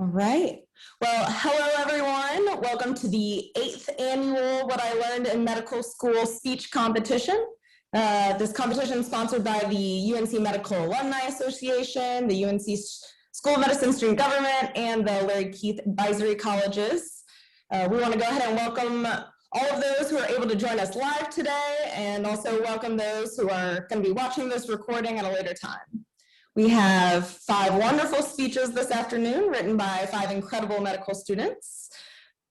All right. Well, hello, everyone. Welcome to the 8th annual What I Learned in Medical School speech competition. This competition is sponsored by the UNC Medical Alumni Association, the UNC School of Medicine Student Government, and the Larry Keith Advisory Colleges. We want to go ahead and welcome all of those who are able to join us live today, and also welcome those who are going to be watching this recording at a later time. We have 5 wonderful speeches this afternoon written by 5 incredible medical students.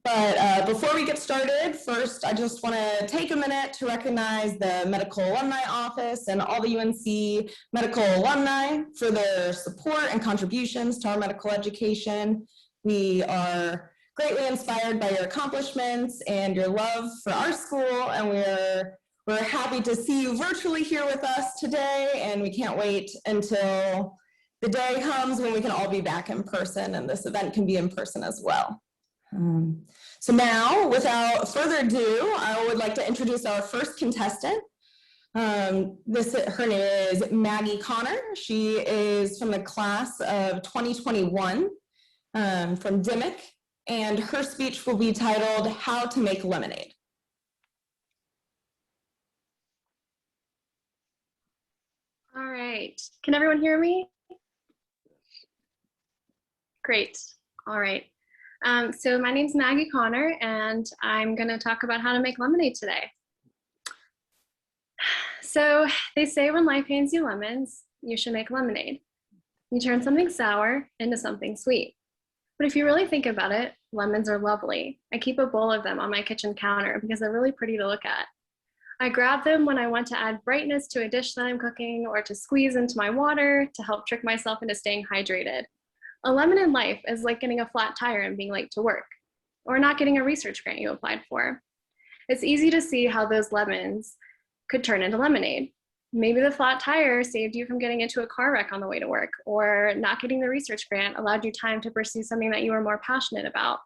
But before we get started, first, I just want to take a minute to recognize the Medical Alumni Office and all the UNC medical alumni for their support and contributions to our medical education. We are greatly inspired by your accomplishments and your love for our school, and we're happy to see you virtually here with us today, and we can't wait until the day comes when we can all be back in person, and this event can be in person as well. So now, without further ado, I would like to introduce our first contestant. Her name is Maggie Connor. She is from the class of 2021 from Dimmock, and her speech will be titled, How to Make Lemonade. All right, can everyone hear me? Great, all right. So my name's Maggie Connor, and I'm gonna talk about how to make lemonade today. So they say when life hands you lemons, you should make lemonade. You turn something sour into something sweet. But if you really think about it, lemons are lovely. I keep a bowl of them on my kitchen counter because they're really pretty to look at. I grab them when I want to add brightness to a dish that I'm cooking or to squeeze into my water to help trick myself into staying hydrated. A lemon in life is like getting a flat tire and being late to work, or not getting a research grant you applied for. It's easy to see how those lemons could turn into lemonade. Maybe the flat tire saved you from getting into a car wreck on the way to work, or not getting the research grant allowed you time to pursue something that you were more passionate about.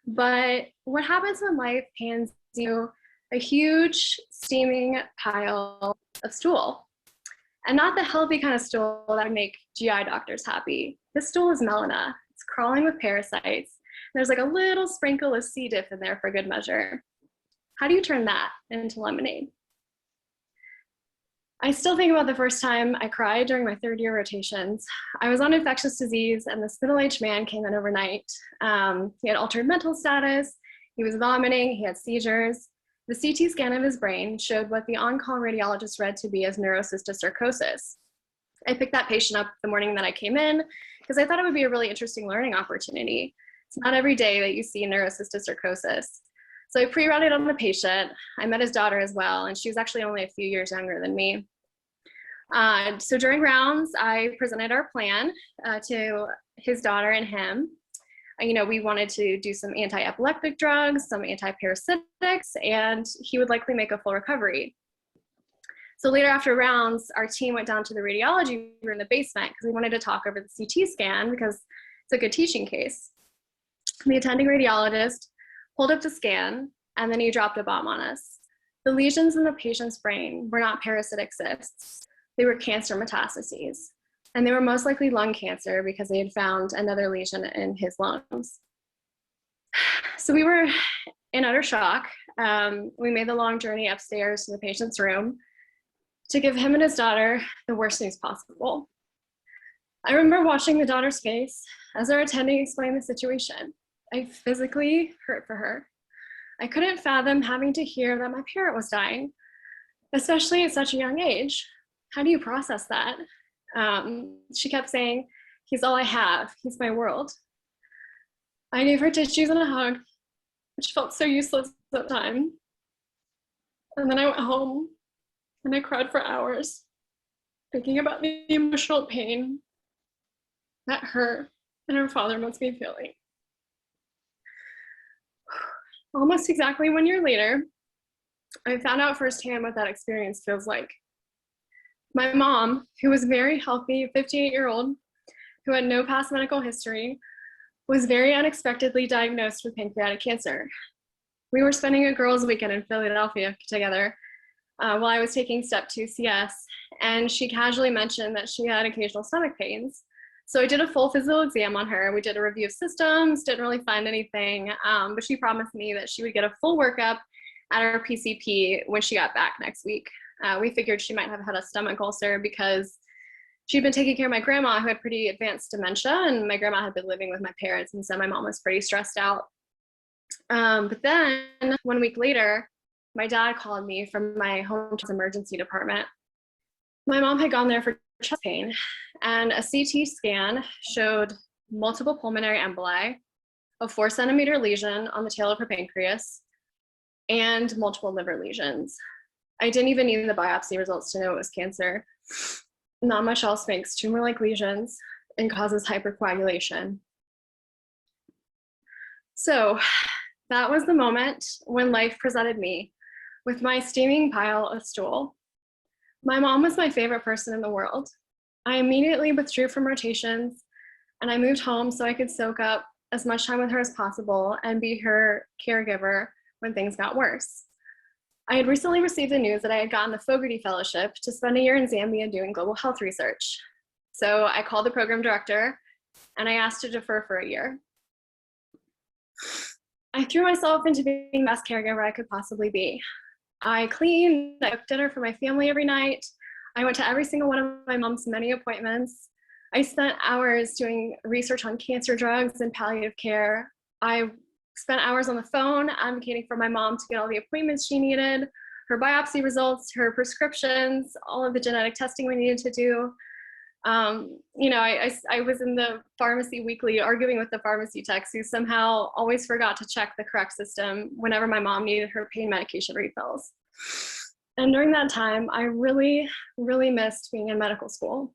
But what happens when life hands you a huge steaming pile of stool? And not the healthy kind of stool that would make GI doctors happy. This stool is melena. It's crawling with parasites. There's like a little sprinkle of C. diff in there for good measure. How do you turn that into lemonade? I still think about the first time I cried during my 3rd year rotations. I was on infectious disease, and this middle-aged man came in overnight. He had altered mental status. He was vomiting. He had seizures. The CT scan of his brain showed what the on-call radiologist read to be as neurocysticercosis. I picked that patient up the morning that I came in because I thought it would be a really interesting learning opportunity. It's not every day that you see neurocysticercosis. So I pre-routed on the patient. I met his daughter as well, and she was actually only a few years younger than me. So during rounds, I presented our plan to his daughter and him. We wanted to do some anti-epileptic drugs, some anti-parasitics, and he would likely make a full recovery. So later after rounds, our team went down to the radiology room in the basement because we wanted to talk over the CT scan because it's a good teaching case. The attending radiologist pulled up the scan, and then he dropped a bomb on us. The lesions in the patient's brain were not parasitic cysts. They were cancer metastases. And they were most likely lung cancer because they had found another lesion in his lungs. So we were in utter shock. We made the long journey upstairs to the patient's room to give him and his daughter the worst news possible. I remember watching the daughter's face as our attending explained the situation. I physically hurt for her. I couldn't fathom having to hear that my parent was dying, especially at such a young age. How do you process that? She kept saying, he's all I have, he's my world. I gave her tissues and a hug, which felt so useless at the time. And then I went home and I cried for hours, thinking about the emotional pain that her and her father must be feeling. Almost exactly 1 year later, I found out firsthand what that experience feels like. My mom, who was a very healthy 58-year-old who had no past medical history, was very unexpectedly diagnosed with pancreatic cancer. We were spending a girls' weekend in Philadelphia together while I was taking step 2 CS, and she casually mentioned that she had occasional stomach pains, So I did a full physical exam on her. We did a review of systems, didn't really find anything, but she promised me that she would get a full workup at her PCP when she got back next week. We figured she might have had a stomach ulcer because she'd been taking care of my grandma who had pretty advanced dementia, and my grandma had been living with my parents, and so my mom was pretty stressed out. But then 1 week later, my dad called me from my hometown's emergency department. My mom had gone there for chest pain, and a CT scan showed multiple pulmonary emboli, a 4-centimeter lesion on the tail of her pancreas, and multiple liver lesions. I didn't even need the biopsy results to know it was cancer. Not much else makes tumor-like lesions and causes hypercoagulation. So that was the moment when life presented me with my steaming pile of stool. My mom was my favorite person in the world. I immediately withdrew from rotations, and I moved home so I could soak up as much time with her as possible and be her caregiver when things got worse. I had recently received the news that I had gotten the Fogarty Fellowship to spend a year in Zambia doing global health research. So I called the program director and I asked to defer for a year. I threw myself into being the best caregiver I could possibly be. I cleaned, I cooked dinner for my family every night. I went to every single one of my mom's many appointments. I spent hours doing research on cancer drugs and palliative care. I spent hours on the phone advocating for my mom to get all the appointments she needed, her biopsy results, her prescriptions, all of the genetic testing we needed to do. I was in the pharmacy weekly arguing with the pharmacy techs who somehow always forgot to check the correct system whenever my mom needed her pain medication refills. And during that time, I really, really missed being in medical school.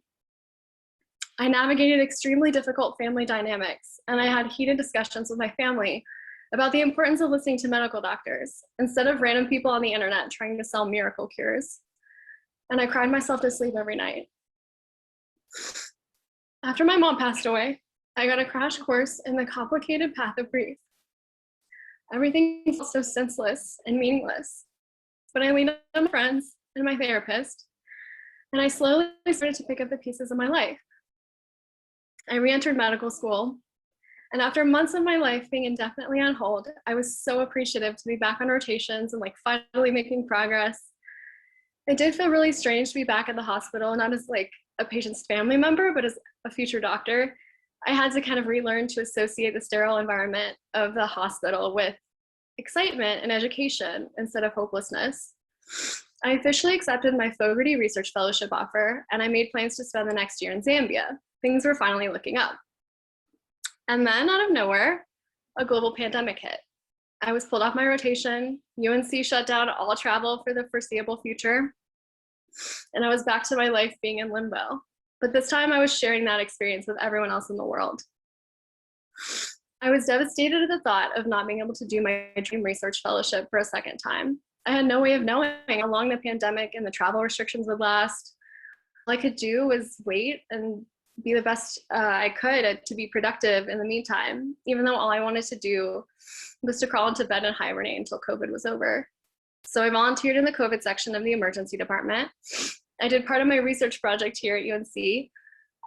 I navigated extremely difficult family dynamics, and I had heated discussions with my family about the importance of listening to medical doctors instead of random people on the internet trying to sell miracle cures. And I cried myself to sleep every night. After my mom passed away, I got a crash course in the complicated path of grief. Everything felt so senseless and meaningless, but I leaned on my friends and my therapist, and I slowly started to pick up the pieces of my life. I re-entered medical school, and after months of my life being indefinitely on hold, I was so appreciative to be back on rotations and finally making progress. It did feel really strange to be back at the hospital, not as a patient's family member, but as a future doctor. I had to kind of relearn to associate the sterile environment of the hospital with excitement and education instead of hopelessness. I officially accepted my Fogarty Research Fellowship offer, and I made plans to spend the next year in Zambia. Things were finally looking up. And then out of nowhere, a global pandemic hit. I was pulled off my rotation, UNC shut down all travel for the foreseeable future, and I was back to my life being in limbo. But this time I was sharing that experience with everyone else in the world. I was devastated at the thought of not being able to do my dream research fellowship for a second time. I had no way of knowing how long the pandemic and the travel restrictions would last. All I could do was wait and be the best I could to be productive in the meantime, even though all I wanted to do was to crawl into bed and hibernate until COVID was over. So I volunteered in the COVID section of the emergency department. I did part of my research project here at UNC.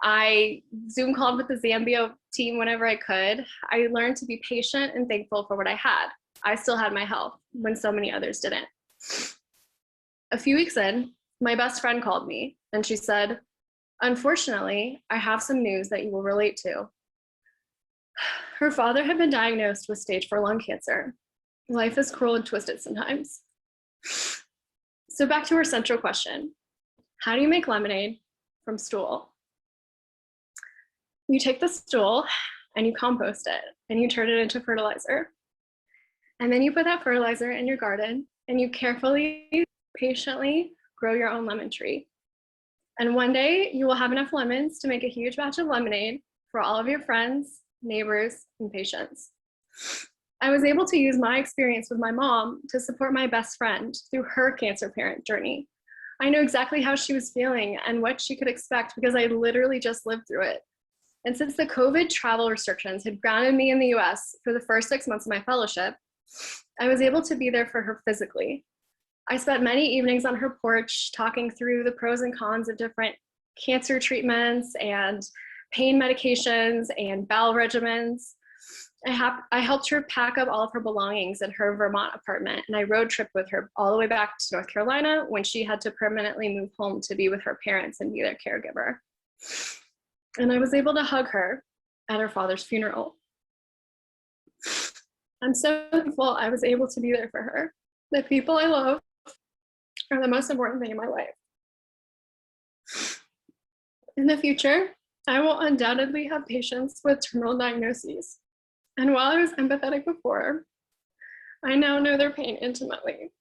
I Zoom called with the Zambia team whenever I could. I learned to be patient and thankful for what I had. I still had my health when so many others didn't. A few weeks in, my best friend called me and she said, "Unfortunately, I have some news that you will relate to." Her father had been diagnosed with stage 4 lung cancer. Life is cruel and twisted sometimes. So back to her central question. How do you make lemonade from stool? You take the stool and you compost it and you turn it into fertilizer. And then you put that fertilizer in your garden and you carefully, patiently grow your own lemon tree. And one day you will have enough lemons to make a huge batch of lemonade for all of your friends, neighbors, and patients. I was able to use my experience with my mom to support my best friend through her cancer parent journey. I know exactly how she was feeling and what she could expect because I literally just lived through it. And since the COVID travel restrictions had grounded me in the US for the first 6 months of my fellowship, I was able to be there for her physically. I spent many evenings on her porch talking through the pros and cons of different cancer treatments and pain medications and bowel regimens. I helped her pack up all of her belongings in her Vermont apartment, and I road tripped with her all the way back to North Carolina when she had to permanently move home to be with her parents and be their caregiver. And I was able to hug her at her father's funeral. I'm so thankful I was able to be there for her. The people I love are the most important thing in my life. In the future, I will undoubtedly have patients with terminal diagnoses. And while I was empathetic before, I now know their pain intimately.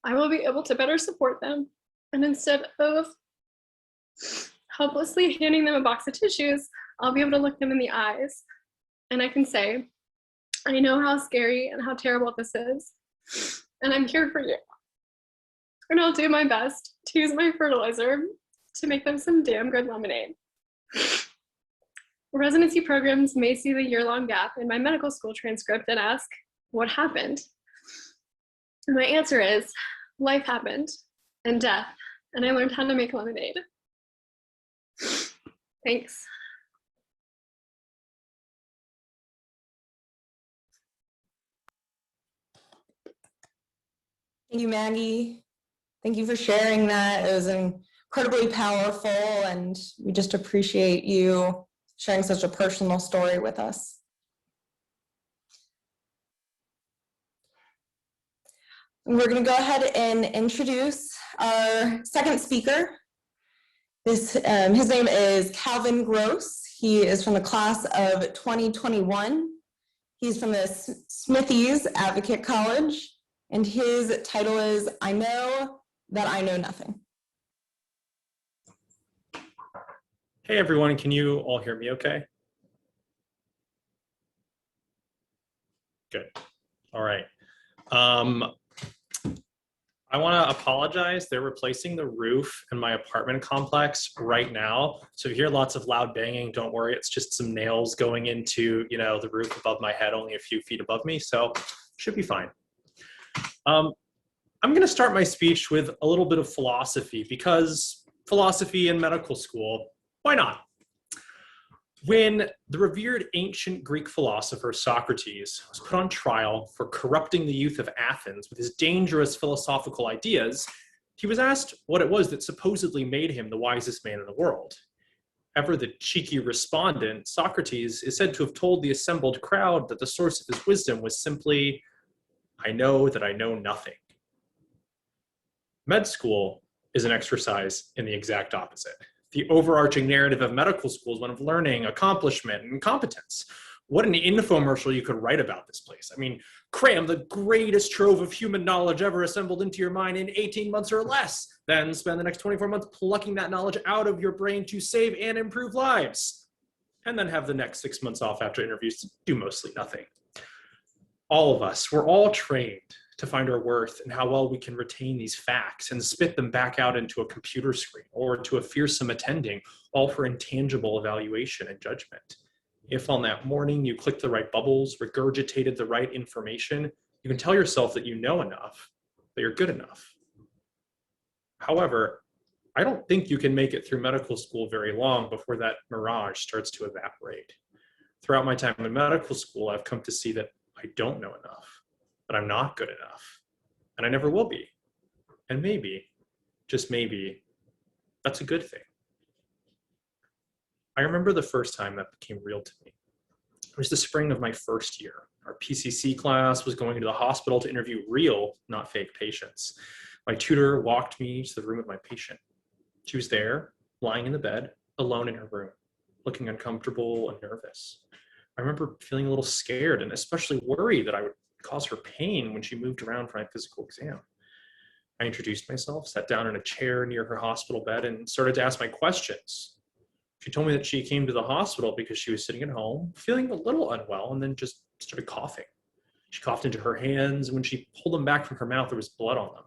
I will be able to better support them, and instead of helplessly handing them a box of tissues, I'll be able to look them in the eyes, and I can say, I know how scary and how terrible this is, and I'm here for you. And I'll do my best to use my fertilizer to make them some damn good lemonade. Residency programs may see the year-long gap in my medical school transcript and ask, what happened? And my answer is, life happened, and death, and I learned how to make lemonade. Thanks. Thank you, Maggie. Thank you for sharing that. It was incredibly powerful, and we just appreciate you sharing such a personal story with us. We're going to go ahead and introduce our second speaker. His name is Calvin Gross. He is from the class of 2021. He's from the Smithies Advocate College, and his title is I Know That I Know Nothing. Hey everyone, can you all hear me okay? Good. All right. I want to apologize. They're replacing the roof in my apartment complex right now. So if you hear lots of loud banging, don't worry. It's just some nails going into, the roof above my head, only a few feet above me. So should be fine. I'm going to start my speech with a little bit of philosophy, because philosophy in medical school, why not? When the revered ancient Greek philosopher Socrates was put on trial for corrupting the youth of Athens with his dangerous philosophical ideas, he was asked what it was that supposedly made him the wisest man in the world. Ever the cheeky respondent, Socrates is said to have told the assembled crowd that the source of his wisdom was simply, I know that I know nothing. Med school is an exercise in the exact opposite. The overarching narrative of medical school is one of learning, accomplishment, and competence. What an infomercial you could write about this place. I mean, cram the greatest trove of human knowledge ever assembled into your mind in 18 months or less. Then spend the next 24 months plucking that knowledge out of your brain to save and improve lives. And then have the next 6 months off after interviews to do mostly nothing. All of us, we're all trained to find our worth and how well we can retain these facts and spit them back out into a computer screen or to a fearsome attending, all for intangible evaluation and judgment. If on that morning you clicked the right bubbles, regurgitated the right information, you can tell yourself that you know enough, that you're good enough. However, I don't think you can make it through medical school very long before that mirage starts to evaporate. Throughout my time in medical school, I've come to see that I don't know enough, that I'm not good enough, and I never will be. And maybe, just maybe, that's a good thing. I remember the first time that became real to me. It was the spring of my first year. Our PCC class was going to the hospital to interview real, not fake patients. My tutor walked me to the room of my patient. She was there, lying in the bed, alone in her room, looking uncomfortable and nervous. I remember feeling a little scared and especially worried that I would cause her pain when she moved around for my physical exam. I introduced myself, sat down in a chair near her hospital bed, and started to ask my questions. She told me that she came to the hospital because she was sitting at home, feeling a little unwell, and then just started coughing. She coughed into her hands, and when she pulled them back from her mouth, there was blood on them.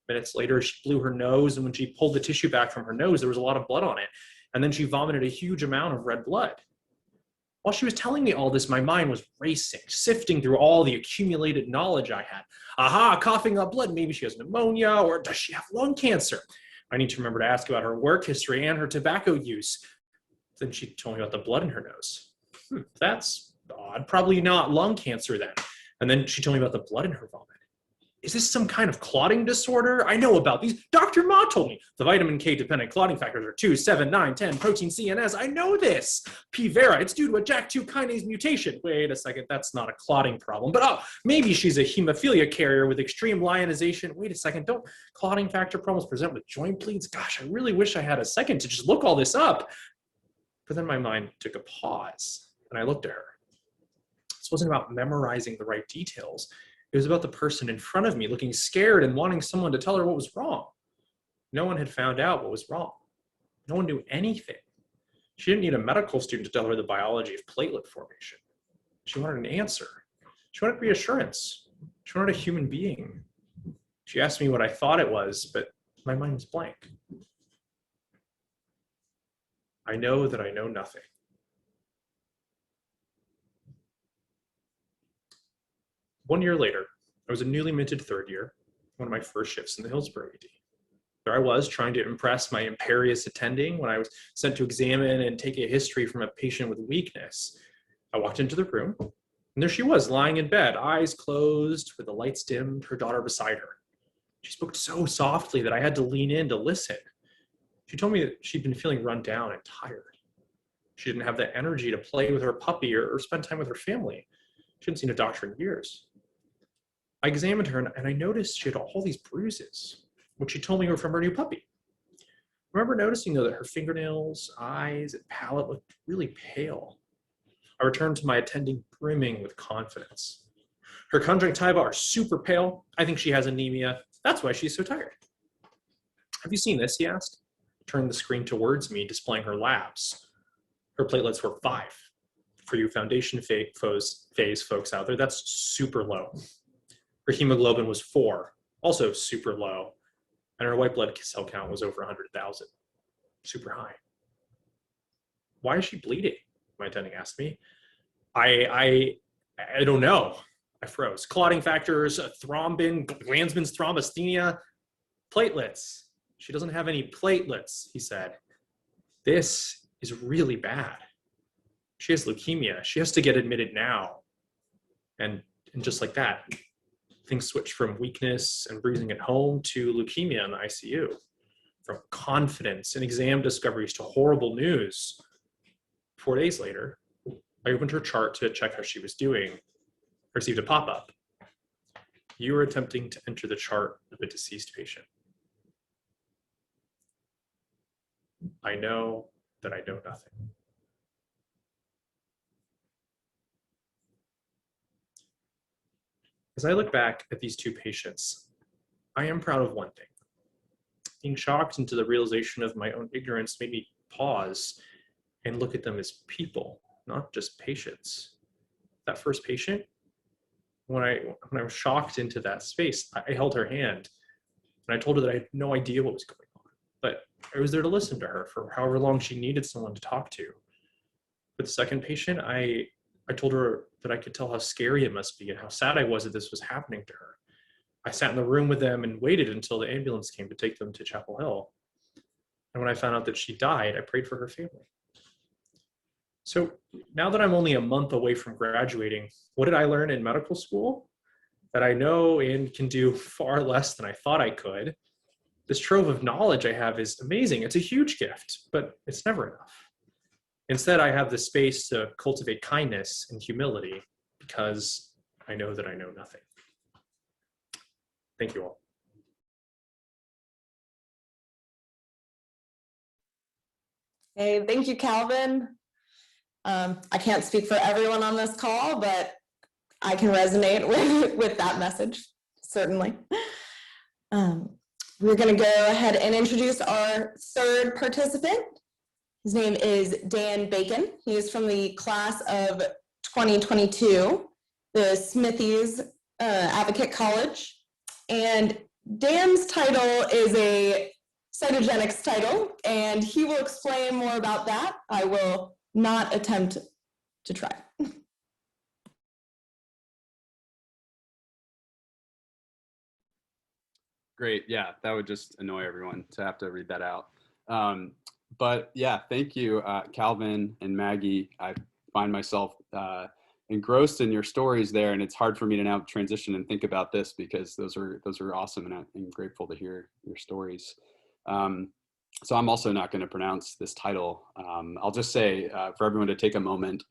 Minutes later, she blew her nose, and when she pulled the tissue back from her nose, there was a lot of blood on it. And then she vomited a huge amount of red blood. While she was telling me all this, my mind was racing, sifting through all the accumulated knowledge I had. Aha, coughing up blood. Maybe she has pneumonia, or does she have lung cancer? I need to remember to ask about her work history and her tobacco use. Then she told me about the blood in her nose. That's odd. Probably not lung cancer then. And then she told me about the blood in her vomit. Is this some kind of clotting disorder? I know about these. Dr. Ma told me the vitamin K dependent clotting factors are 2, 7, 9, 10, protein C and S. I know this. P. vera, it's due to a JAK2 kinase mutation. Wait a second, that's not a clotting problem. But maybe she's a hemophilia carrier with extreme lionization. Wait a second, don't clotting factor problems present with joint bleeds? Gosh, I really wish I had a second to just look all this up. But then my mind took a pause and I looked at her. This wasn't about memorizing the right details. It was about the person in front of me looking scared and wanting someone to tell her what was wrong. No one had found out what was wrong. No one knew anything. She didn't need a medical student to tell her the biology of platelet formation. She wanted an answer. She wanted reassurance. She wanted a human being. She asked me what I thought it was, but my mind was blank. I know that I know nothing. One year later, I was a newly minted third year, one of my first shifts in the Hillsborough ED. There I was trying to impress my imperious attending when I was sent to examine and take a history from a patient with weakness. I walked into the room, and there she was lying in bed, eyes closed, with the lights dimmed, her daughter beside her. She spoke so softly that I had to lean in to listen. She told me that she'd been feeling run down and tired. She didn't have the energy to play with her puppy or spend time with her family. She hadn't seen a doctor in years. I examined her and I noticed she had all these bruises, which she told me were from her new puppy. I remember noticing though that her fingernails, eyes, and palate looked really pale. I returned to my attending brimming with confidence. Her conjunctiva are super pale. I think she has anemia. That's why she's so tired. Have you seen this? He asked. Turned the screen towards me, displaying her labs. Her platelets were 5. For you foundation phase folks out there, that's super low. Her hemoglobin was 4, also super low. And her white blood cell count was over 100,000, super high. Why is she bleeding? My attending asked me. I don't know. I froze. Clotting factors, thrombin, Landsman's thrombasthenia, platelets. She doesn't have any platelets, he said. This is really bad. She has leukemia. She has to get admitted now. And just like that, things switched from weakness and bruising at home to leukemia in the ICU. From confidence and exam discoveries to horrible news. 4 days later, I opened her chart to check how she was doing. I received a pop-up. You are attempting to enter the chart of a deceased patient. I know that I know nothing. As I look back at these 2 patients, I am proud of one thing. Being shocked into the realization of my own ignorance made me pause and look at them as people, not just patients. That first patient, when I was shocked into that space, I held her hand and I told her that I had no idea what was going on, but I was there to listen to her for however long she needed someone to talk to. With the second patient, I told her that I could tell how scary it must be and how sad I was that this was happening to her. I sat in the room with them and waited until the ambulance came to take them to Chapel Hill. And when I found out that she died, I prayed for her family. So now that I'm only a month away from graduating, what did I learn in medical school? That I know and can do far less than I thought I could. This trove of knowledge I have is amazing. It's a huge gift, but it's never enough. Instead, I have the space to cultivate kindness and humility because I know that I know nothing. Thank you all. Hey, thank you, Calvin. I can't speak for everyone on this call, but I can resonate with that message, certainly. We're going to go ahead and introduce our third participant. His name is Dan Bacon. He is from the class of 2022, the Smithies Advocate College. And Dan's title is a cytogenetics title, and he will explain more about that. I will not attempt to try. Great. Yeah, that would just annoy everyone to have to read that out. But yeah, thank you, Calvin and Maggie. I find myself engrossed in your stories there, and it's hard for me to now transition and think about this because those are awesome, and I'm grateful to hear your stories. So I'm also not going to pronounce this title. I'll just say for everyone to take a moment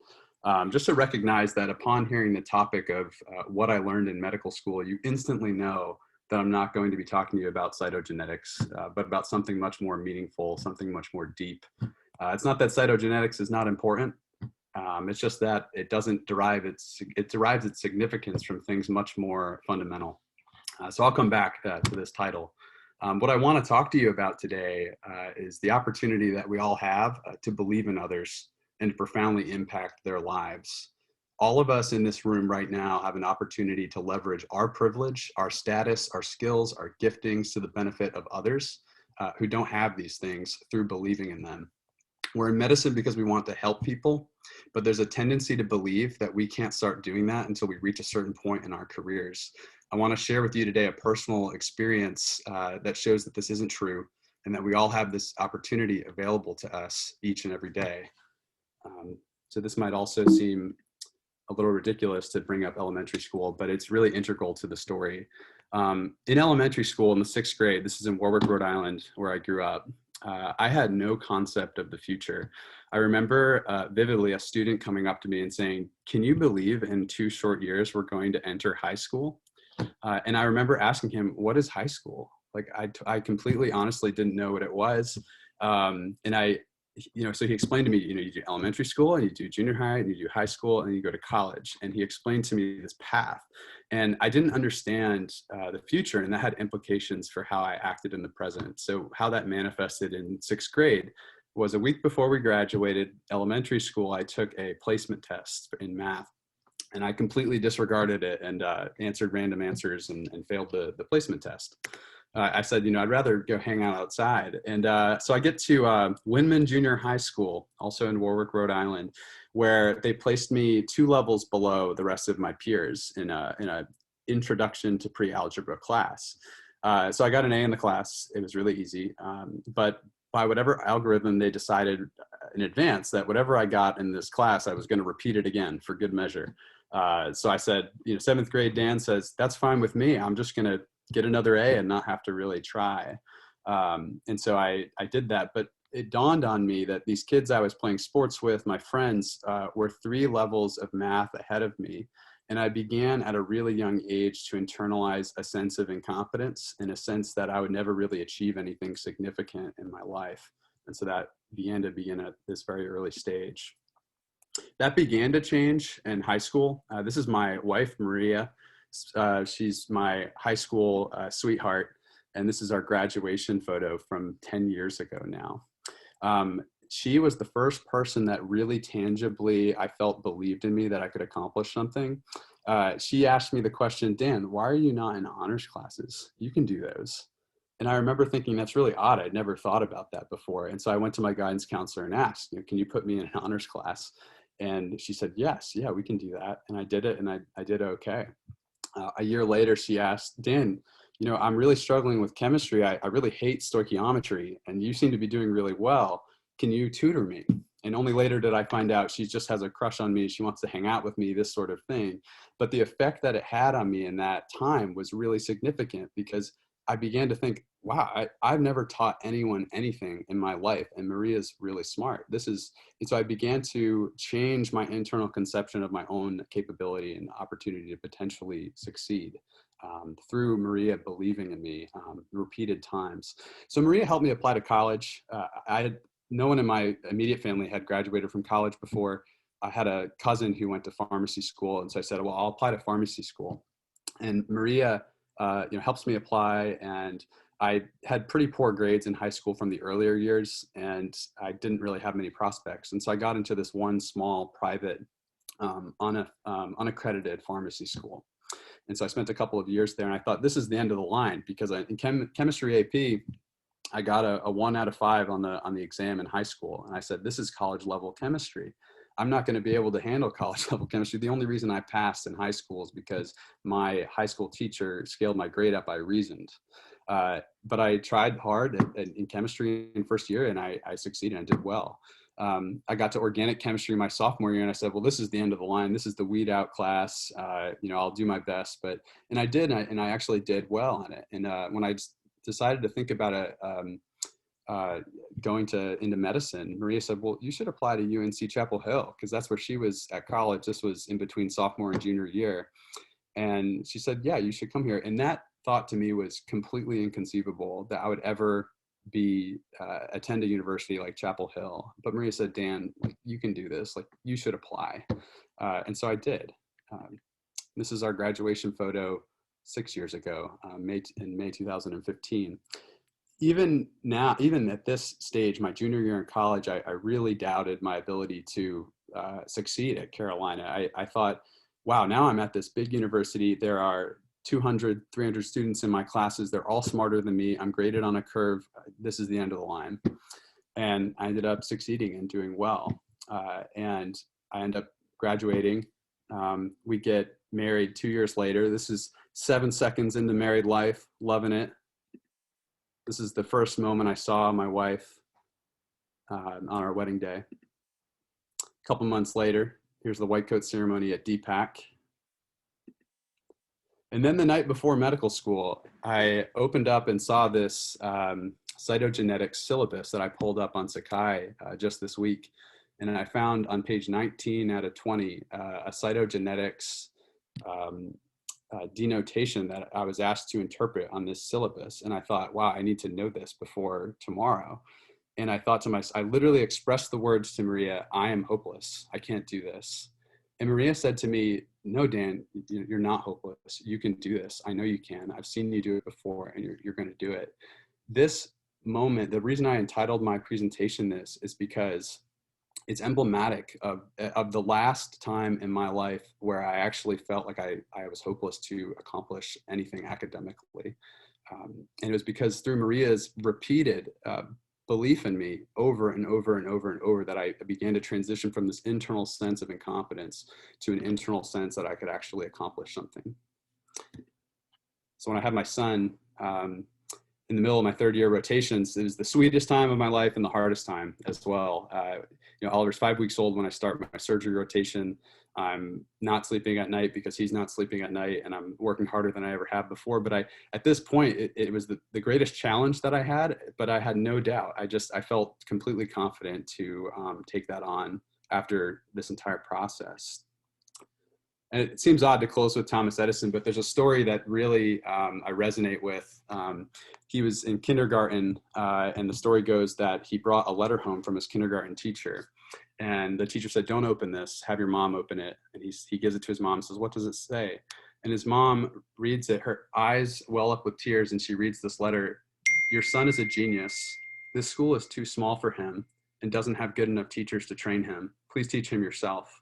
just to recognize that upon hearing the topic of what I learned in medical school, you instantly know that I'm not going to be talking to you about cytogenetics, but about something much more meaningful, something much more deep. It's not that cytogenetics is not important. It's just that it doesn't derive it derives its significance from things much more fundamental. So I'll come back to this title. What I want to talk to you about today is the opportunity that we all have to believe in others and to profoundly impact their lives. All of us in this room right now have an opportunity to leverage our privilege, our status, our skills, our giftings to the benefit of others who don't have these things through believing in them. We're in medicine because we want to help people, but there's a tendency to believe that we can't start doing that until we reach a certain point in our careers. I want to share with you today a personal experience that shows that this isn't true and that we all have this opportunity available to us each and every day. So this might also seem a little ridiculous to bring up elementary school, but it's really integral to the story. In elementary school in the 6th grade, this is in Warwick, Rhode Island, where I grew up, I had no concept of the future. I remember vividly a student coming up to me and saying, "Can you believe in 2 short years we're going to enter high school?" And I remember asking him, "What is high school?" Like I completely honestly didn't know what it was. So he explained to me, you do elementary school and you do junior high and you do high school and you go to college. And he explained to me this path. And I didn't understand the future, and that had implications for how I acted in the present. So how that manifested in 6th grade was a week before we graduated elementary school, I took a placement test in math. And I completely disregarded it and answered random answers and failed the placement test. I said, I'd rather go hang out outside. And so I get to Winman Junior High School, also in Warwick, Rhode Island, where they placed me 2 levels below the rest of my peers in a introduction to pre-algebra class. So I got an A in the class. It was really easy. But by whatever algorithm they decided in advance that whatever I got in this class, I was going to repeat it again for good measure. So I said, 7th grade Dan says, "That's fine with me. I'm just going to get another A and not have to really try." And so I did that, but it dawned on me that these kids I was playing sports with, my friends, were 3 levels of math ahead of me. And I began at a really young age to internalize a sense of incompetence and a sense that I would never really achieve anything significant in my life. And so that began at this very early stage. That began to change in high school. This is my wife, Maria. She's my high school sweetheart, and this is our graduation photo from 10 years ago now. She was the first person that really tangibly, I felt, believed in me that I could accomplish something. She asked me the question, "Dan, why are you not in honors classes? You can do those." And I remember thinking, that's really odd. I'd never thought about that before. And so I went to my guidance counselor and asked, "Can you put me in an honors class?" And she said, "Yes, yeah, we can do that." And I did it, and I did okay. A year later, she asked, "Dan, I'm really struggling with chemistry. I really hate stoichiometry, and you seem to be doing really well. Can you tutor me?" And only later did I find out she just has a crush on me. She wants to hang out with me, this sort of thing. But the effect that it had on me in that time was really significant because I began to think, wow, I've never taught anyone anything in my life, and Maria's really smart. And so I began to change my internal conception of my own capability and opportunity to potentially succeed through Maria believing in me repeated times. So Maria helped me apply to college. No one in my immediate family had graduated from college before. I had a cousin who went to pharmacy school, and so I said, well, I'll apply to pharmacy school. And Maria helps me apply, and I had pretty poor grades in high school from the earlier years, and I didn't really have many prospects. And so I got into this one small private unaccredited pharmacy school. And so I spent a couple of years there, and I thought this is the end of the line because in chemistry AP, I got a 1 out of 5 on the exam in high school. And I said, this is college level chemistry. I'm not going to be able to handle college level chemistry. The only reason I passed in high school is because my high school teacher scaled my grade up. I reasoned. But I tried hard in chemistry in first year, and I succeeded and did well. I got to organic chemistry my sophomore year, and I said, well, this is the end of the line. This is the weed out class. I'll do my best. And I did, and I actually did well on it. And when I decided to think about going into medicine, Maria said, well, you should apply to UNC Chapel Hill, because that's where she was at college. This was in between sophomore and junior year. And she said, yeah, you should come here. And that thought to me was completely inconceivable, that I would ever attend a university like Chapel Hill. But Maria said, Dan, like, you can do this, like, you should apply. And so I did. This is our graduation photo 6 years ago, in May 2015. Even now, even at this stage, my junior year in college, I really doubted my ability to succeed at Carolina. I thought, wow, now I'm at this big university. There are 200, 300 students in my classes. They're all smarter than me. I'm graded on a curve. This is the end of the line. And I ended up succeeding and doing well. And I ended up graduating. We get married 2 years later. This is 7 seconds into married life, loving it. This is the first moment I saw my wife on our wedding day. A couple months later, here's the white coat ceremony at DPAC. And then the night before medical school, I opened up and saw this cytogenetics syllabus that I pulled up on Sakai just this week. And I found on page 19 out of 20 a cytogenetics denotation that I was asked to interpret on this syllabus. And I thought, wow, I need to know this before tomorrow. And I thought to myself, I literally expressed the words to Maria, I am hopeless. I can't do this. And Maria said to me, no, Dan, you're not hopeless. You can do this. I know you can. I've seen you do it before, and you're going to do it. This moment, the reason I entitled my presentation this is because it's emblematic of the last time in my life where I actually felt like I was hopeless to accomplish anything academically. And it was because through Maria's repeated belief in me over and over and over and over that I began to transition from this internal sense of incompetence to an internal sense that I could actually accomplish something. So when I had my son in the middle of my third year rotations, it was the sweetest time of my life and the hardest time as well. Oliver's 5 weeks old when I start my surgery rotation. I'm not sleeping at night because he's not sleeping at night, and I'm working harder than I ever have before. But at this point, it was the greatest challenge that I had, but I had no doubt. I felt completely confident to take that on after this entire process. And it seems odd to close with Thomas Edison, but there's a story that really I resonate with. He was in kindergarten, and the story goes that he brought a letter home from his kindergarten teacher. And the teacher said, don't open this, have your mom open it. And he gives it to his mom and says, what does it say? And his mom reads it, her eyes well up with tears, and she reads this letter. Your son is a genius. This school is too small for him and doesn't have good enough teachers to train him. Please teach him yourself.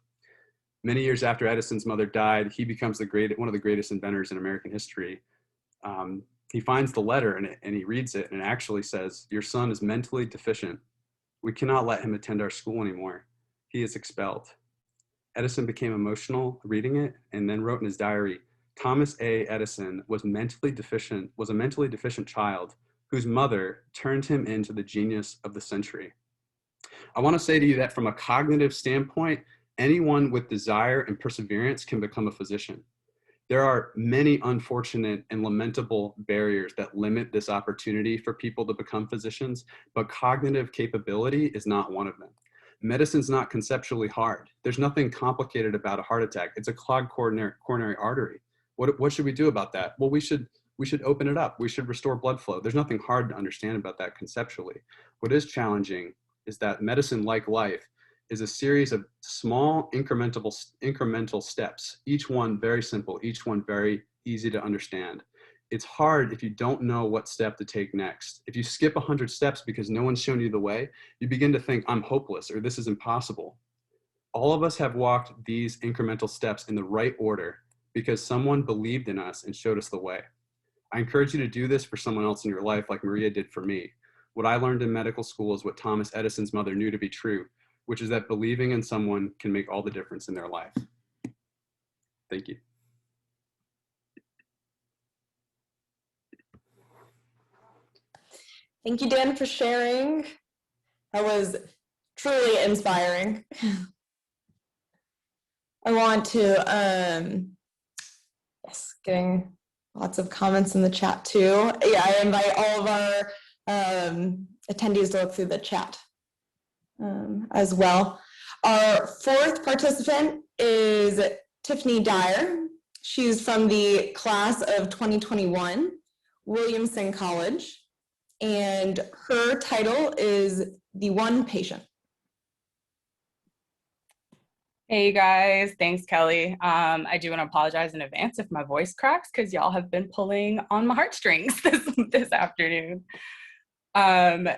Many years after Edison's mother died, he becomes one of the greatest inventors in American history. He finds the letter and he reads it, and it actually says, your son is mentally deficient. We cannot let him attend our school anymore. He is expelled. Edison became emotional reading it and then wrote in his diary, Thomas A. Edison was a mentally deficient child whose mother turned him into the genius of the century. I want to say to you that from a cognitive standpoint, anyone with desire and perseverance can become a physician. There are many unfortunate and lamentable barriers that limit this opportunity for people to become physicians, but cognitive capability is not one of them. Medicine's not conceptually hard. There's nothing complicated about a heart attack. It's a clogged coronary artery. What should we do about that? Well, we should open it up. We should restore blood flow. There's nothing hard to understand about that conceptually. What is challenging is that medicine, like life, is a series of small incremental steps, each one very simple, each one very easy to understand. It's hard if you don't know what step to take next. If you skip 100 steps because no one's shown you the way, you begin to think, I'm hopeless, or this is impossible. All of us have walked these incremental steps in the right order because someone believed in us and showed us the way. I encourage you to do this for someone else in your life like Maria did for me. What I learned in medical school is what Thomas Edison's mother knew to be true, which is that believing in someone can make all the difference in their life. Thank you. Thank you, Dan, for sharing. That was truly inspiring. I want to, yes, getting lots of comments in the chat too. Yeah, I invite all of our attendees to look through the chat as well. Our fourth participant is Tiffany Dyer. She's from the class of 2021, Williamson College, and her title is The One Patient. Hey guys, thanks Kelly. I do want to apologize in advance if my voice cracks because y'all have been pulling on my heartstrings this afternoon.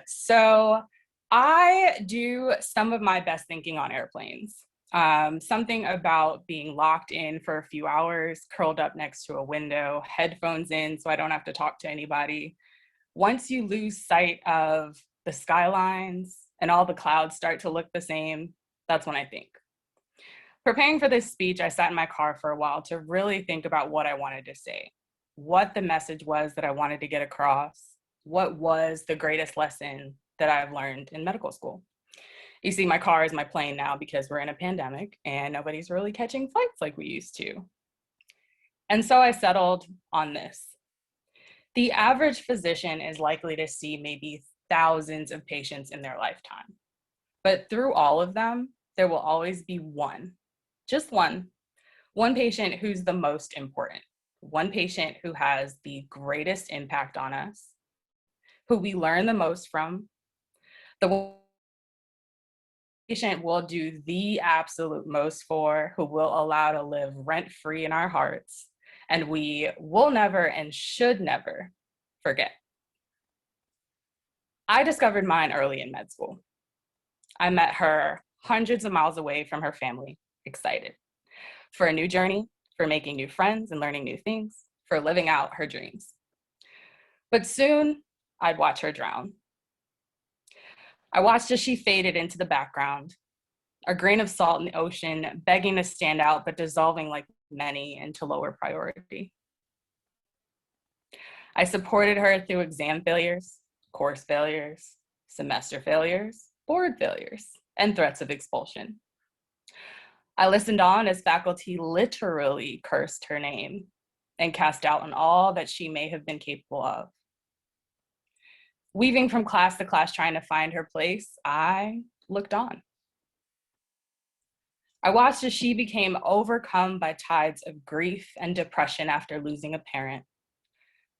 So I do some of my best thinking on airplanes. Something about being locked in for a few hours, curled up next to a window, headphones in so I don't have to talk to anybody. Once you lose sight of the skylines and all the clouds start to look the same, that's when I think. Preparing for this speech, I sat in my car for a while to really think about what I wanted to say, what the message was that I wanted to get across, what was the greatest lesson that I've learned in medical school. You see, my car is my plane now because we're in a pandemic and nobody's really catching flights like we used to. And so I settled on this. The average physician is likely to see maybe thousands of patients in their lifetime. But through all of them, there will always be one, just one patient who's the most important, one patient who has the greatest impact on us, who we learn the most from, the patient will do the absolute most for, who will allow to live rent-free in our hearts, and we will never and should never forget. I discovered mine early in med school. I met her hundreds of miles away from her family, excited for a new journey, for making new friends and learning new things, for living out her dreams. But soon, I'd watch her drown. I watched as she faded into the background, a grain of salt in the ocean, begging to stand out, but dissolving like many into lower priority. I supported her through exam failures, course failures, semester failures, board failures, and threats of expulsion. I listened on as faculty literally cursed her name and cast doubt on all that she may have been capable of. Weaving from class to class, trying to find her place, I looked on. I watched as she became overcome by tides of grief and depression after losing a parent,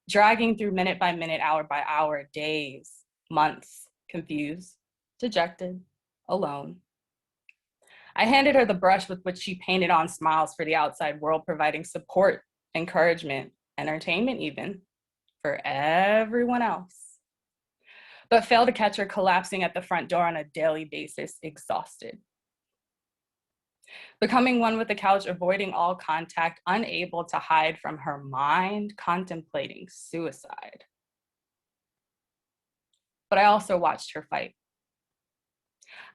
dragging through minute by minute, hour by hour, days, months, confused, dejected, alone. I handed her the brush with which she painted on smiles for the outside world, providing support, encouragement, entertainment even, for everyone else, but failed to catch her collapsing at the front door on a daily basis, exhausted. Becoming one with the couch, avoiding all contact, unable to hide from her mind, contemplating suicide. But I also watched her fight.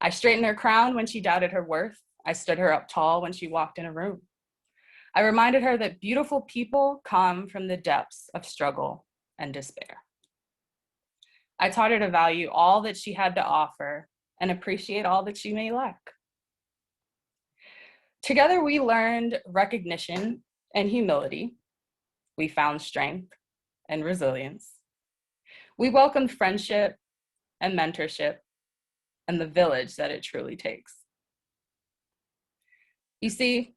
I straightened her crown when she doubted her worth. I stood her up tall when she walked in a room. I reminded her that beautiful people come from the depths of struggle and despair. I taught her to value all that she had to offer and appreciate all that she may lack. Together, we learned recognition and humility. We found strength and resilience. We welcomed friendship and mentorship and the village that it truly takes. You see,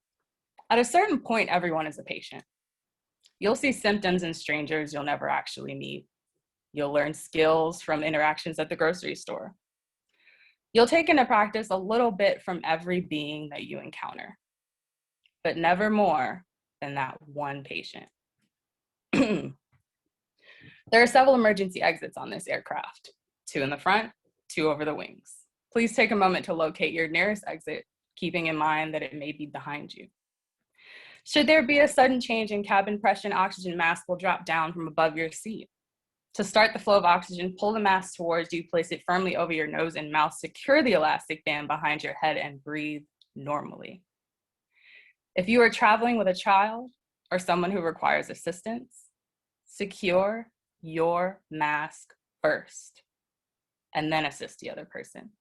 at a certain point, everyone is a patient. You'll see symptoms in strangers you'll never actually meet. You'll learn skills from interactions at the grocery store. You'll take into practice a little bit from every being that you encounter, but never more than that one patient. There are several emergency exits on this aircraft, 2 in the front, 2 over the wings. Please take a moment to locate your nearest exit, keeping in mind that it may be behind you. Should there be a sudden change in cabin pressure, an oxygen mask will drop down from above your seat. To start the flow of oxygen, pull the mask towards you, place it firmly over your nose and mouth, secure the elastic band behind your head, and breathe normally. If you are traveling with a child or someone who requires assistance, secure your mask first. and then assist the other person.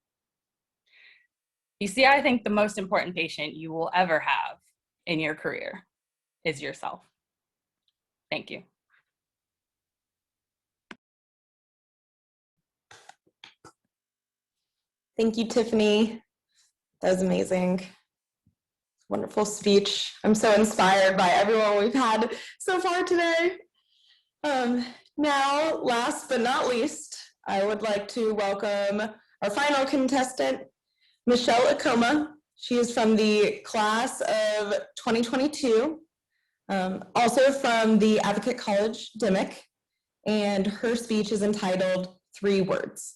You see, I think the most important patient you will ever have in your career is yourself. Thank you. Thank you, Tiffany. That was amazing. Wonderful speech. I'm so inspired by everyone we've had so far today. Now, last but not least, I would like to welcome our final contestant, Michelle Akoma. She is from the class of 2022, also from the Advocate College DIMIC, and her speech is entitled 3 Words.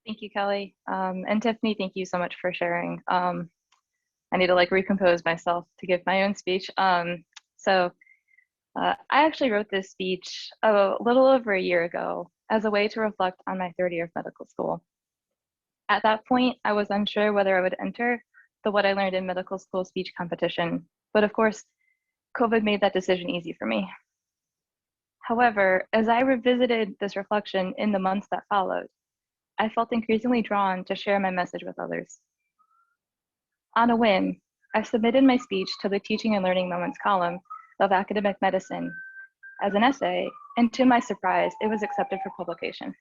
Thank you, Kelly. And Tiffany, thank you so much for sharing. I need to recompose myself to give my own speech. I actually wrote this speech a little over a year ago as a way to reflect on my 3rd year of medical school. At that point, I was unsure whether I would enter the What I Learned in Medical School speech competition, but of course, COVID made that decision easy for me. However, as I revisited this reflection in the months that followed, I felt increasingly drawn to share my message with others. On a whim, I submitted my speech to the Teaching and Learning Moments column of Academic Medicine as an essay, and to my surprise, it was accepted for publication.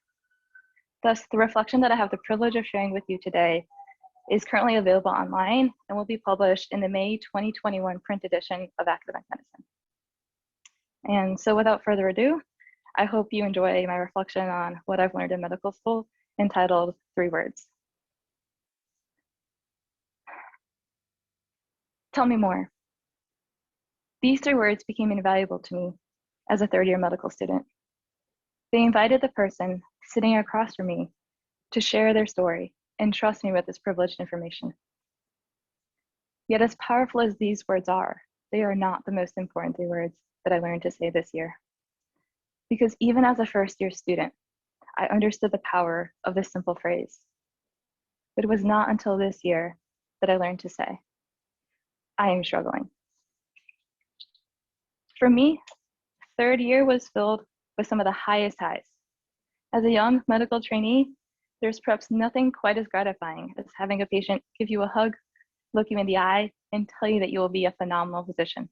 Thus, the reflection that I have the privilege of sharing with you today is currently available online and will be published in the May 2021 print edition of Academic Medicine. And so without further ado, I hope you enjoy my reflection on what I've learned in medical school, entitled 3 Words. Tell me more. These 3 words became invaluable to me as a 3rd year medical student. They invited the person sitting across from me to share their story and trust me with this privileged information. Yet as powerful as these words are, they are not the most important 3 words that I learned to say this year. Because even as a 1st year student, I understood the power of this simple phrase. But it was not until this year that I learned to say, I am struggling. For me, 3rd year was filled with some of the highest highs. As a young medical trainee, there's perhaps nothing quite as gratifying as having a patient give you a hug, look you in the eye, and tell you that you will be a phenomenal physician.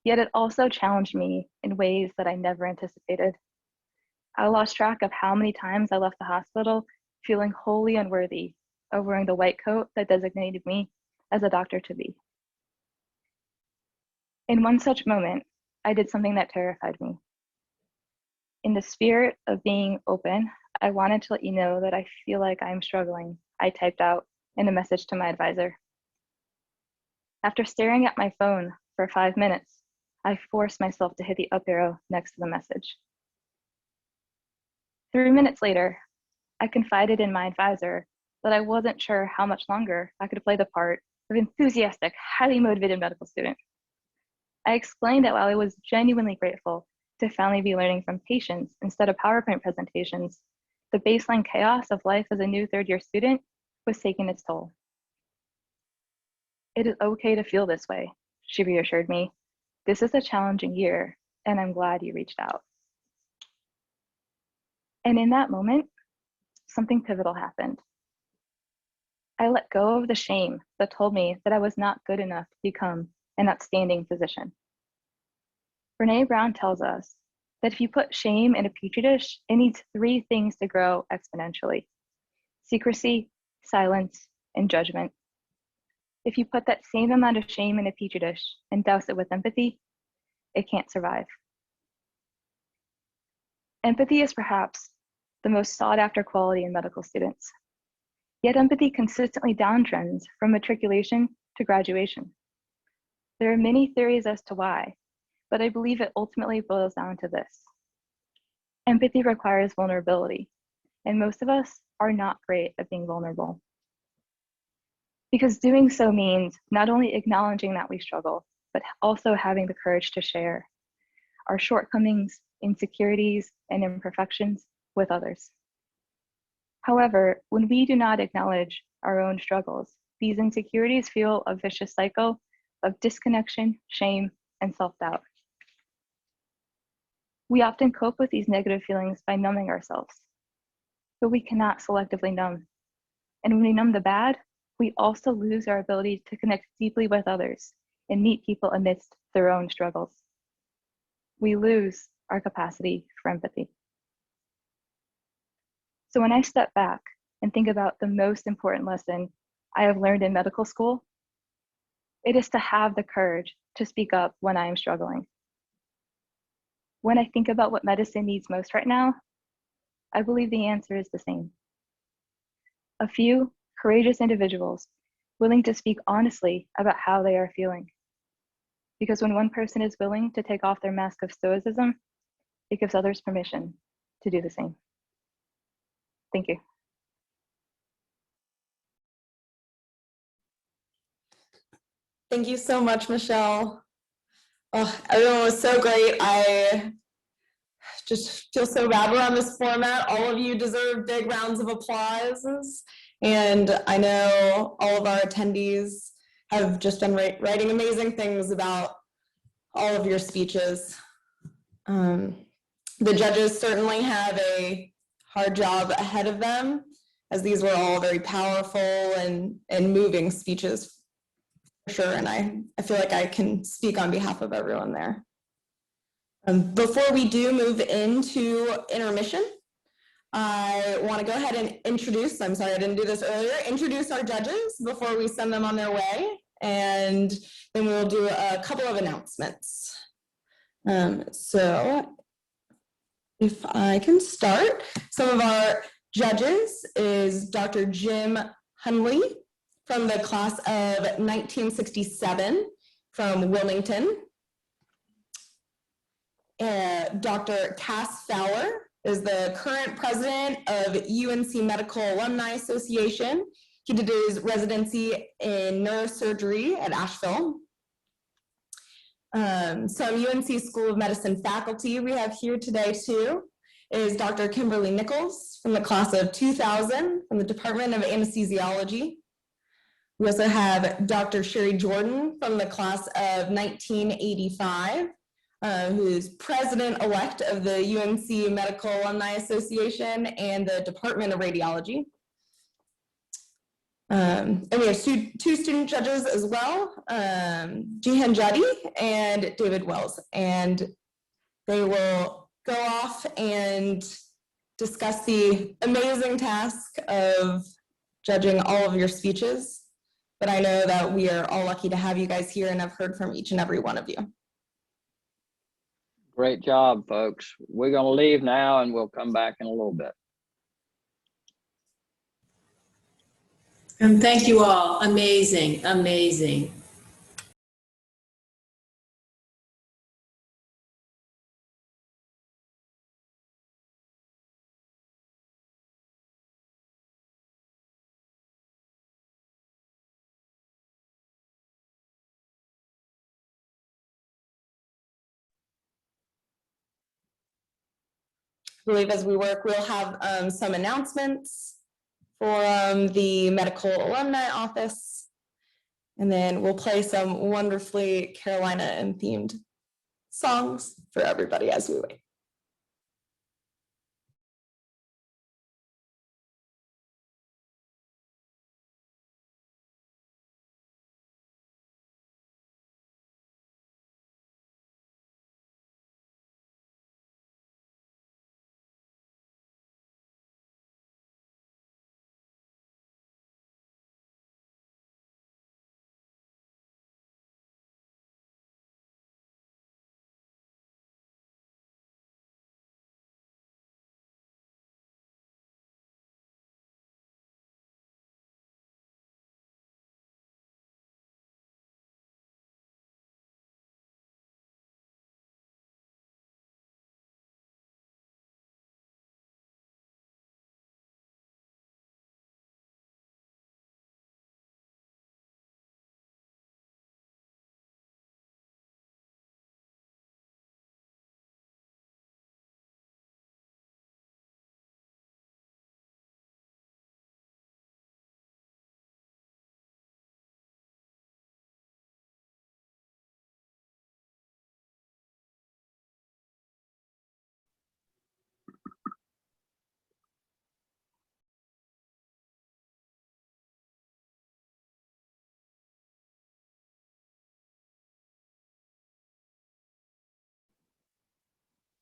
Yet it also challenged me in ways that I never anticipated. I lost track of how many times I left the hospital feeling wholly unworthy of wearing the white coat that designated me as a doctor-to-be. In one such moment, I did something that terrified me. In the spirit of being open, I wanted to let you know that I feel like I'm struggling, I typed out in a message to my advisor. After staring at my phone for 5 minutes, I forced myself to hit the up arrow next to the message. 3 minutes later, I confided in my advisor that I wasn't sure how much longer I could play the part of enthusiastic, highly motivated medical student. I explained that while I was genuinely grateful to finally be learning from patients instead of PowerPoint presentations, the baseline chaos of life as a new 3rd year student was taking its toll. It is okay to feel this way, she reassured me. This is a challenging year, and I'm glad you reached out. And in that moment, something pivotal happened. I let go of the shame that told me that I was not good enough to become an outstanding physician. Brene Brown tells us that if you put shame in a petri dish, it needs 3 things to grow exponentially: secrecy, silence, and judgment. If you put that same amount of shame in a petri dish and douse it with empathy, it can't survive. Empathy is perhaps the most sought after quality in medical students. Yet empathy consistently downtrends from matriculation to graduation. There are many theories as to why, but I believe it ultimately boils down to this. Empathy requires vulnerability, and most of us are not great at being vulnerable. Because doing so means not only acknowledging that we struggle, but also having the courage to share our shortcomings, insecurities, and imperfections with others. However, when we do not acknowledge our own struggles, these insecurities fuel a vicious cycle of disconnection, shame, and self-doubt. We often cope with these negative feelings by numbing ourselves, but we cannot selectively numb. And when we numb the bad, we also lose our ability to connect deeply with others and meet people amidst their own struggles. We lose our capacity for empathy. So when I step back and think about the most important lesson I have learned in medical school, it is to have the courage to speak up when I am struggling. When I think about what medicine needs most right now, I believe the answer is the same. A few courageous individuals willing to speak honestly about how they are feeling. Because when one person is willing to take off their mask of stoicism, it gives others permission to do the same. Thank you. Thank you so much, Michelle. Oh, everyone was so great. I just feel so bad we're on this format. All of you deserve big rounds of applause. And I know all of our attendees have just been writing amazing things about all of your speeches. The judges certainly have a hard job ahead of them, as these were all very powerful and moving speeches, for sure. And I feel like I can speak on behalf of everyone there. Before we do move into intermission, I want to go ahead and introduce, I'm sorry I didn't do this earlier, introduce our judges before we send them on their way, and then we'll do a couple of announcements. So if I can start, some of our judges is Dr. Jim Hunley from the class of 1967 from Wilmington. Dr. Cass Fowler is the current president of UNC Medical Alumni Association. He did his residency in neurosurgery at Asheville. Some UNC School of Medicine faculty we have here today too is Dr. Kimberly Nichols from the class of 2000 from the Department of Anesthesiology. We also have Dr. Sherry Jordan from the class of 1985. Who is president-elect of the UNC Medical Alumni Association and the Department of Radiology. And we have two student judges as well, Jihan Juddy and David Wells, and they will go off and discuss the amazing task of judging all of your speeches. But I know that we are all lucky to have you guys here, and I've heard from each and every one of you. Great job, folks. We're going to leave now and we'll come back in a little bit. And thank you all. Amazing, amazing. I believe as we work, we'll have some announcements for the Medical Alumni Office, and then we'll play some wonderfully Carolina and themed songs for everybody as we wait.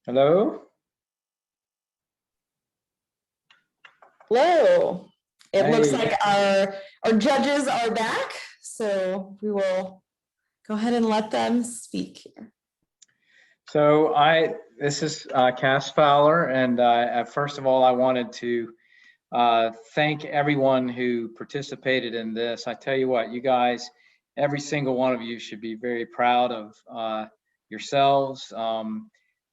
Hello? Hello. It looks Hey. like our judges are back, so we will go ahead and let them speak here. So this is Cass Fowler, and first of all, I wanted to thank everyone who participated in this. I tell you what, you guys, every single one of you should be very proud of yourselves.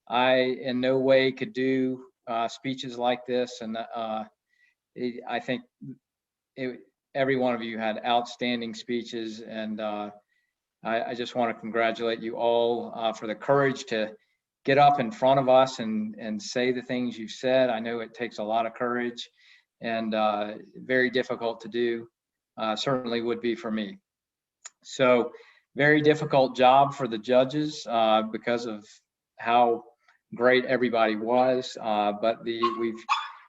I in no way could do speeches like this, and I think every one of you had outstanding speeches, and I just want to congratulate you all for the courage to get up in front of us and say the things you said. I know it takes a lot of courage and very difficult to do, certainly would be for me. So very difficult job for the judges because of how great everybody was, but we've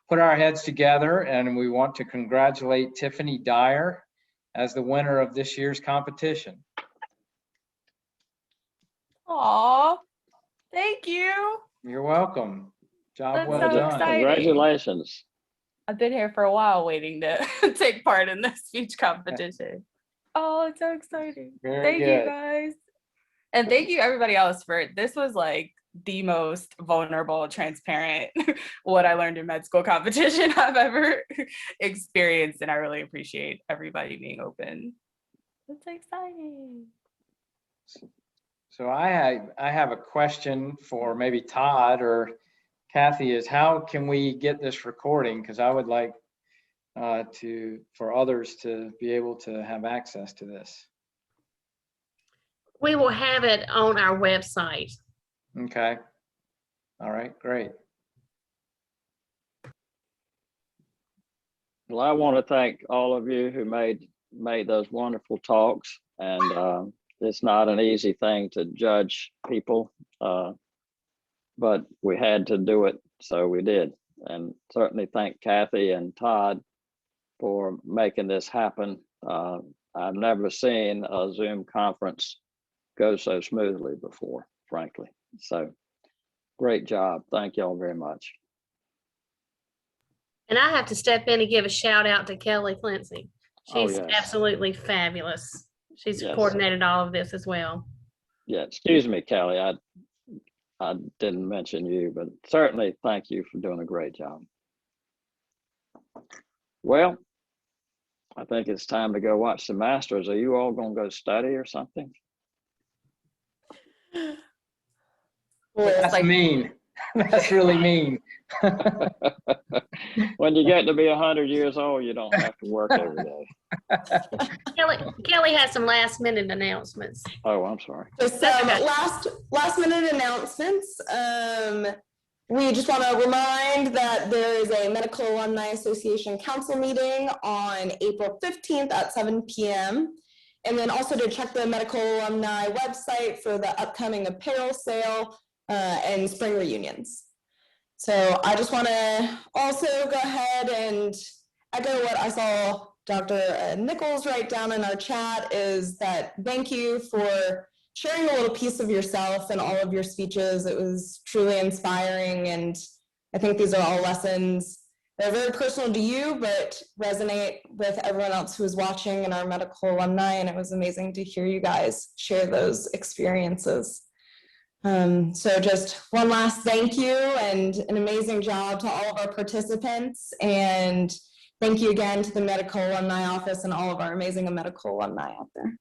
put our heads together, and we want to congratulate Tiffany Dyer as the winner of this year's competition. Aw, thank you. You're welcome. Job That's well so done. exciting. Congratulations. I've been here for a while waiting to take part in this speech competition. Oh, it's so exciting. Very Thank good. you guys. And thank you everybody else for it. This was like the most vulnerable, transparent, what I learned in med school competition I've ever experienced. And I really appreciate everybody being open. It's exciting. So I have a question for maybe Todd or Kathy, is how can we get this recording? Because I would like for others to be able to have access to this. We will have it on our website. Okay. All right, great. Well, I want to thank all of you who made those wonderful talks, and it's not an easy thing to judge people, but we had to do it, so we did. And certainly thank Kathy and Todd for making this happen. I've never seen a Zoom conference go so smoothly before, frankly. So great job. Thank y'all very much. And I have to step in and give a shout out to Kelly Clancy. Oh, She's yes. absolutely fabulous. She's Yes. coordinated all of this as well. Yeah, excuse me, Kelly. I didn't mention you, but certainly thank you for doing a great job. Well, I think it's time to go watch the Masters. Are you all going to go study or something? That's mean. That's really mean. When you get to be 100 years old, you don't have to work every day. Kelly has some last minute announcements. Oh, I'm sorry. Just some last minute announcements. We just want to remind that there is a Medical Alumni Association Council meeting on April 15th at 7 p.m. And then also to check the Medical Alumni website for the upcoming apparel sale and spring reunions. So I just want to also go ahead and echo what I saw Dr. Nichols write down in our chat, is that thank you for sharing a little piece of yourself in all of your speeches. It was truly inspiring, and I think these are all lessons that are very personal to you, but resonate with everyone else who is watching and our medical alumni, and it was amazing to hear you guys share those experiences. So just one last thank you and an amazing job to all of our participants, and thank you again to the Medical Alumni Office and all of our amazing medical alumni out there.